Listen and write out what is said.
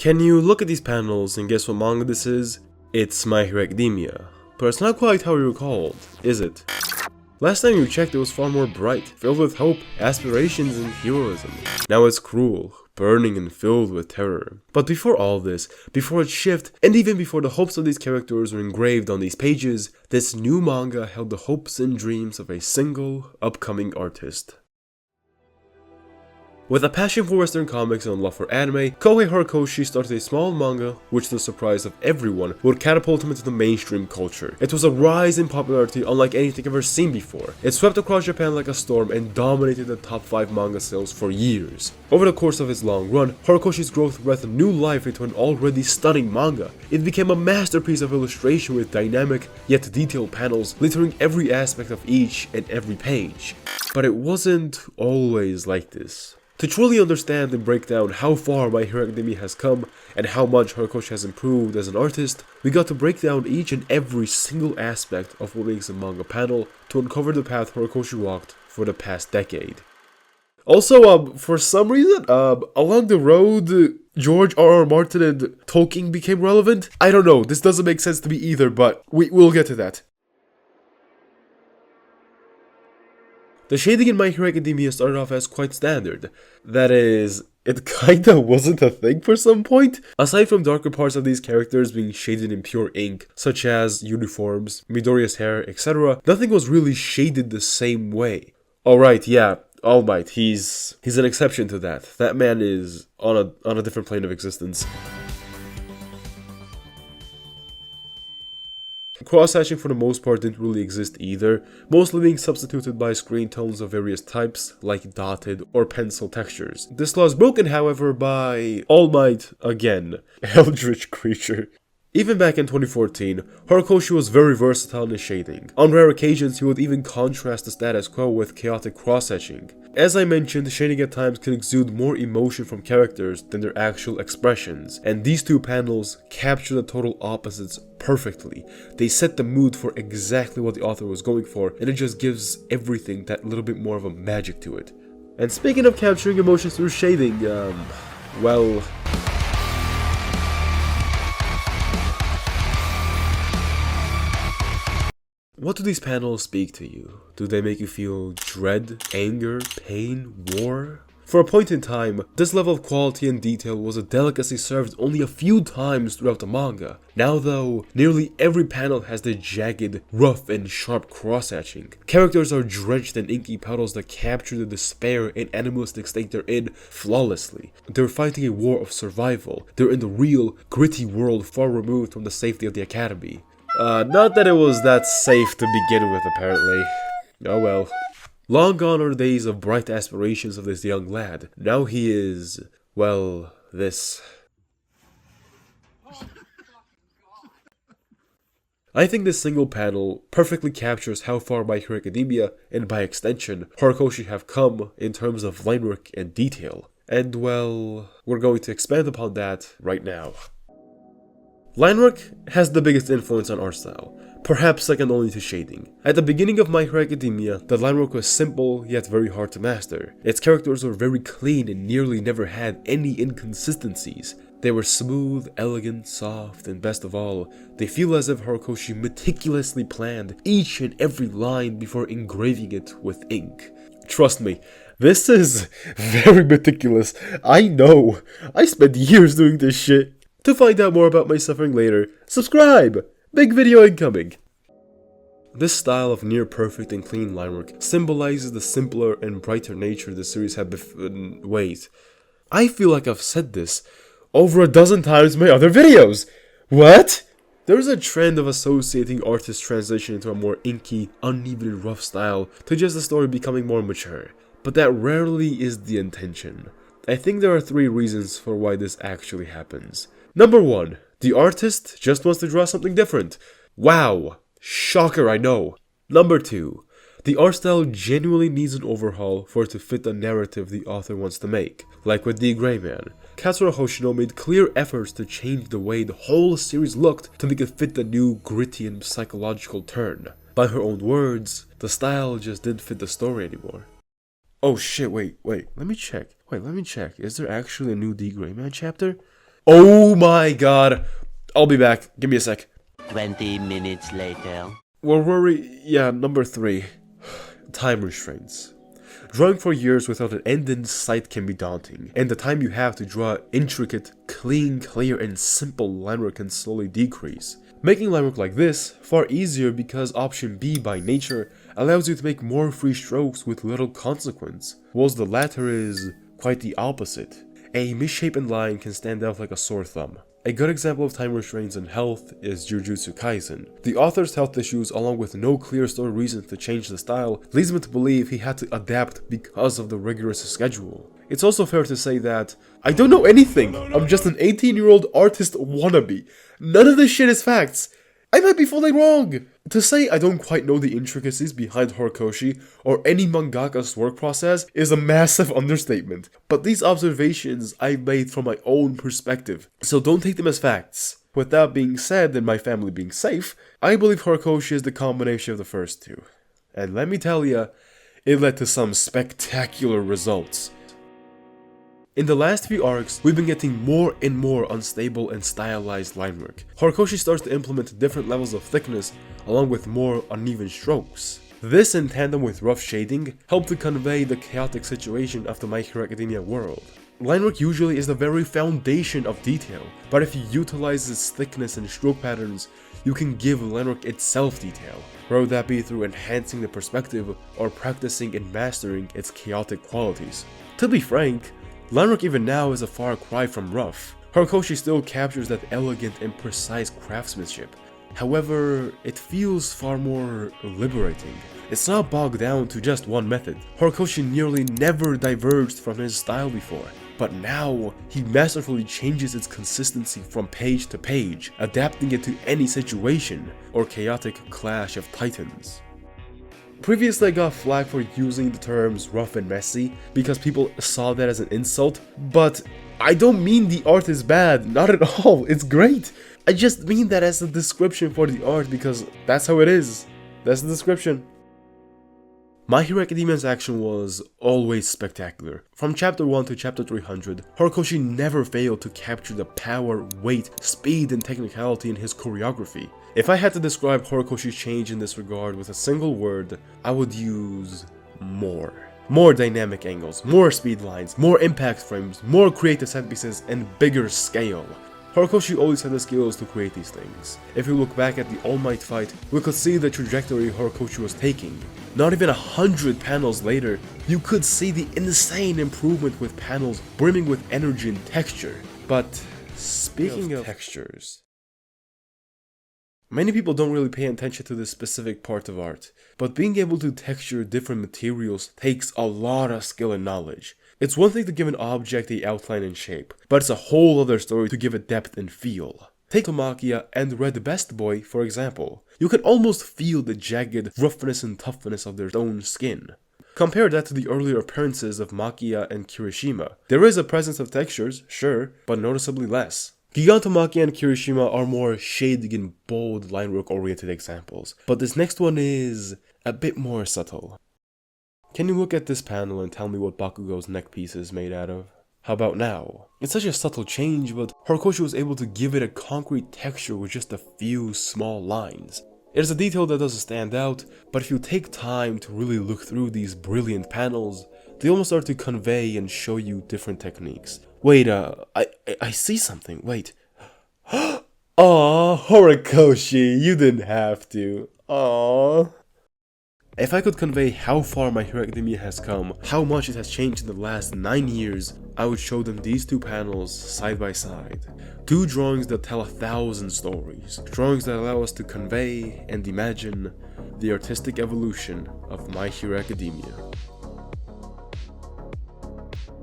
Can you look at these panels and guess what manga this is? It's My Hero Academia. But it's not quite how you recalled, is it? Last time you checked, it was far more bright, filled with hope, aspirations, and heroism. Now it's cruel, burning, and filled with terror. But before all this, before its shift, and even before the hopes of these characters were engraved on these pages, this new manga held the hopes and dreams of a single, upcoming artist. With a passion for Western comics and love for anime, Kohei Horikoshi started a small manga which, to the surprise of everyone, would catapult him into the mainstream culture. It was a rise in popularity unlike anything ever seen before. It swept across Japan like a storm and dominated the top 5 manga sales for years. Over the course of his long run, Horikoshi's growth breathed new life into an already stunning manga. It became a masterpiece of illustration with dynamic yet detailed panels littering every aspect of each and every page. But it wasn't always like this. To truly understand and break down how far My Hero Academia has come and how much Horikoshi has improved as an artist, we got to break down each and every single aspect of what makes a manga panel to uncover the path Horikoshi walked for the past decade. Also, for some reason, along the road, George R.R. Martin and Tolkien became relevant. I don't know, this doesn't make sense to me either, but we'll get to that. The shading in My Hero Academia started off as quite standard. That is, it kinda wasn't a thing for some point. Aside from darker parts of these characters being shaded in pure ink, such as uniforms, Midoriya's hair, etc., nothing was really shaded the same way. Alright, yeah, All Might, he's an exception to that. That man is on a different plane of existence. Cross-hatching for the most part didn't really exist either, mostly being substituted by screen tones of various types, like dotted or pencil textures. This law is broken, however, by All Might again, eldritch creature. Even back in 2014, Horikoshi was very versatile in his shading. On rare occasions, he would even contrast the status quo with chaotic cross-hatching. As I mentioned, shading at times can exude more emotion from characters than their actual expressions, and these two panels capture the total opposites perfectly. They set the mood for exactly what the author was going for, and it just gives everything that little bit more of a magic to it. And speaking of capturing emotions through shading, well... what do these panels speak to you? Do they make you feel dread, anger, pain, war? For a point in time, this level of quality and detail was a delicacy served only a few times throughout the manga. Now though, nearly every panel has the jagged, rough, and sharp cross-hatching. Characters are drenched in inky puddles that capture the despair and animalistic state they're in flawlessly. They're fighting a war of survival. They're in the real, gritty world far removed from the safety of the academy. Not that it was that safe to begin with, apparently. Oh well. Long gone are the days of bright aspirations of this young lad. Now he is, well, this. I think this single panel perfectly captures how far My Hero Academia, and by extension, Horikoshi have come in terms of line work and detail. And well, we're going to expand upon that right now. Line work has the biggest influence on art style, perhaps second only to shading. At the beginning of My Hero Academia, the line work was simple yet very hard to master. Its characters were very clean and nearly never had any inconsistencies. They were smooth, elegant, soft, and best of all, they feel as if Horikoshi meticulously planned each and every line before engraving it with ink. Trust me, this is very meticulous. I know, I spent years doing this shit. To find out more about my suffering later, subscribe! Big video incoming! This style of near-perfect and clean line work symbolizes the simpler and brighter nature the series had wait. I feel like I've said this over a dozen times in my other videos! What? There's a trend of associating artists' transition into a more inky, uneven and rough style to just the story becoming more mature. But that rarely is the intention. I think there are 3 reasons for why this actually happens. Number 1. The artist just wants to draw something different. Wow! Shocker, I know. Number 2. The art style genuinely needs an overhaul for it to fit the narrative the author wants to make. Like with The Gray Man, Katsura Hoshino made clear efforts to change the way the whole series looked to make it fit the new gritty and psychological turn. By her own words, the style just didn't fit the story anymore. Oh shit, wait, let me check. Is there actually a new The Gray Man chapter? Oh my god. I'll be back. Give me a sec. 20 minutes later. Yeah, number 3. Time restraints. Drawing for years without an end in sight can be daunting, and the time you have to draw intricate, clean, clear, and simple line work can slowly decrease. Making line work like this far easier because option B by nature allows you to make more free strokes with little consequence, whilst the latter is quite the opposite. A misshapen line can stand out like a sore thumb. A good example of time restraints in health is Jujutsu Kaisen. The author's health issues, along with no clear story reason to change the style, leads me to believe he had to adapt because of the rigorous schedule. It's also fair to say that I don't know anything. I'm just an 18-year-old artist wannabe. None of this shit is facts. I might be fully wrong. To say I don't quite know the intricacies behind Horikoshi or any mangaka's work process is a massive understatement, but these observations I made from my own perspective, so don't take them as facts. With that being said and my family being safe, I believe Horikoshi is the combination of the first two. And let me tell ya, it led to some spectacular results. In the last few arcs, we've been getting more and more unstable and stylized line work. Horikoshi starts to implement different levels of thickness along with more uneven strokes. This, in tandem with rough shading, helped to convey the chaotic situation of the My Hero Academia world. Line work usually is the very foundation of detail, but if you utilize its thickness and stroke patterns, you can give line work itself detail, whether that be through enhancing the perspective or practicing and mastering its chaotic qualities. To be frank, line work even now is a far cry from rough. Horikoshi still captures that elegant and precise craftsmanship. However, it feels far more liberating. It's not bogged down to just one method. Horikoshi nearly never diverged from his style before, but now he masterfully changes its consistency from page to page, adapting it to any situation or chaotic clash of titans. Previously I got flack for using the terms rough and messy because people saw that as an insult, but I don't mean the art is bad, not at all, it's great. I just mean that as a description for the art because that's how it is. That's the description. My Hero Academia's action was always spectacular. From chapter 1 to chapter 300, Horikoshi never failed to capture the power, weight, speed, and technicality in his choreography. If I had to describe Horikoshi's change in this regard with a single word, I would use more. More dynamic angles, more speed lines, more impact frames, more creative set pieces, and bigger scale. Horikoshi always had the skills to create these things. If we look back at the All Might fight, we could see the trajectory Horikoshi was taking. Not even 100 panels later, you could see the insane improvement with panels brimming with energy and texture. But speaking of textures, many people don't really pay attention to this specific part of art, but being able to texture different materials takes a lot of skill and knowledge. It's one thing to give an object a outline and shape, but it's a whole other story to give it depth and feel. Take Tomakia and Red Best Boy for example. You can almost feel the jagged roughness and toughness of their own skin. Compare that to the earlier appearances of Makia and Kirishima. There is a presence of textures, sure, but noticeably less. Gigantomachia and Kirishima are more shading and bold line work oriented examples, but this next one is a bit more subtle. Can you look at this panel and tell me what Bakugo's neck piece is made out of? How about now? It's such a subtle change, but Horikoshi was able to give it a concrete texture with just a few small lines. It is a detail that doesn't stand out, but if you take time to really look through these brilliant panels, they almost start to convey and show you different techniques. Wait, I see something, wait. Aw, Horikoshi, you didn't have to. Aww. If I could convey how far My Hero Academia has come, how much it has changed in the last 9 years, I would show them these two panels side by side. Two drawings that tell 1,000 stories. Drawings that allow us to convey and imagine the artistic evolution of My Hero Academia.